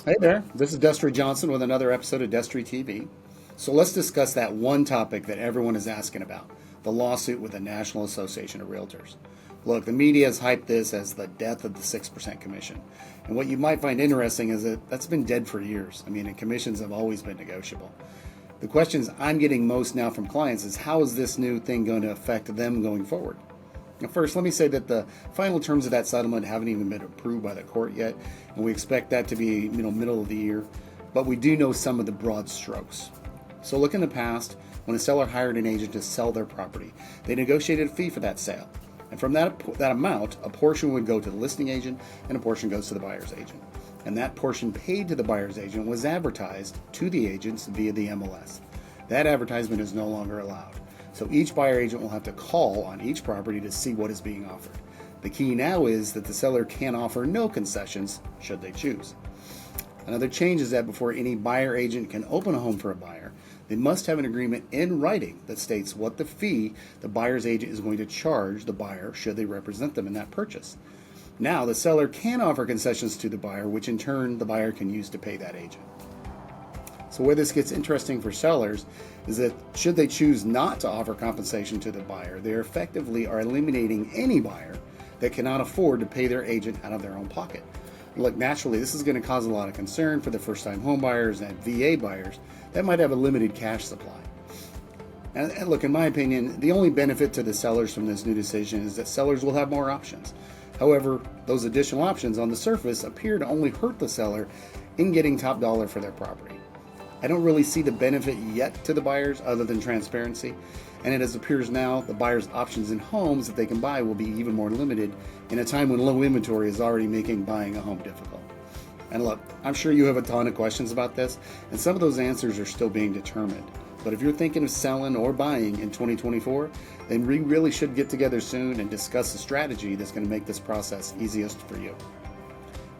Hey there, this is Destry Johnson with another episode of Destry TV. So let's discuss that one topic that everyone is asking about, the lawsuit with the National Association of Realtors. Look, the media has hyped this as the death of the 6% commission. And what you might find interesting is that that's been dead for years. And commissions have always been negotiable. The questions I'm getting most now from clients is how is this new thing going to affect them going forward? Now, first, let me say that the final terms of that settlement haven't even been approved by the court yet, and we expect that to be middle of the year, but we do know some of the broad strokes. So look in the past, when a seller hired an agent to sell their property, they negotiated a fee for that sale. And from that amount, a portion would go to the listing agent and a portion goes to the buyer's agent. And that portion paid to the buyer's agent was advertised to the agents via the MLS. That advertisement is no longer allowed. So each buyer agent will have to call on each property to see what is being offered. The key now is that the seller can offer no concessions should they choose. Another change is that before any buyer agent can open a home for a buyer, they must have an agreement in writing that states what the fee the buyer's agent is going to charge the buyer should they represent them in that purchase. Now the seller can offer concessions to the buyer, which in turn the buyer can use to pay that agent. So where this gets interesting for sellers is that should they choose not to offer compensation to the buyer, they effectively are eliminating any buyer that cannot afford to pay their agent out of their own pocket. Look, naturally, this is going to cause a lot of concern for the first-time home buyers and VA buyers that might have a limited cash supply. And look, in my opinion, the only benefit to the sellers from this new decision is that sellers will have more options. However, those additional options on the surface appear to only hurt the seller in getting top dollar for their property. I don't really see the benefit yet to the buyers other than transparency, and it appears now the buyers' options in homes that they can buy will be even more limited in a time when low inventory is already making buying a home difficult. And look, I'm sure you have a ton of questions about this, and some of those answers are still being determined. But if you're thinking of selling or buying in 2024, then we really should get together soon and discuss a strategy that's going to make this process easiest for you.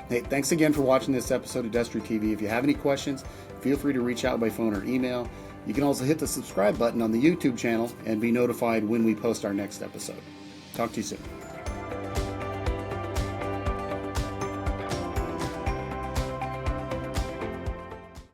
Hey, thanks again for watching this episode of Destry TV. If you have any questions, feel free to reach out by phone or email. You can also hit the subscribe button on the YouTube channel and be notified when we post our next episode. Talk to you soon.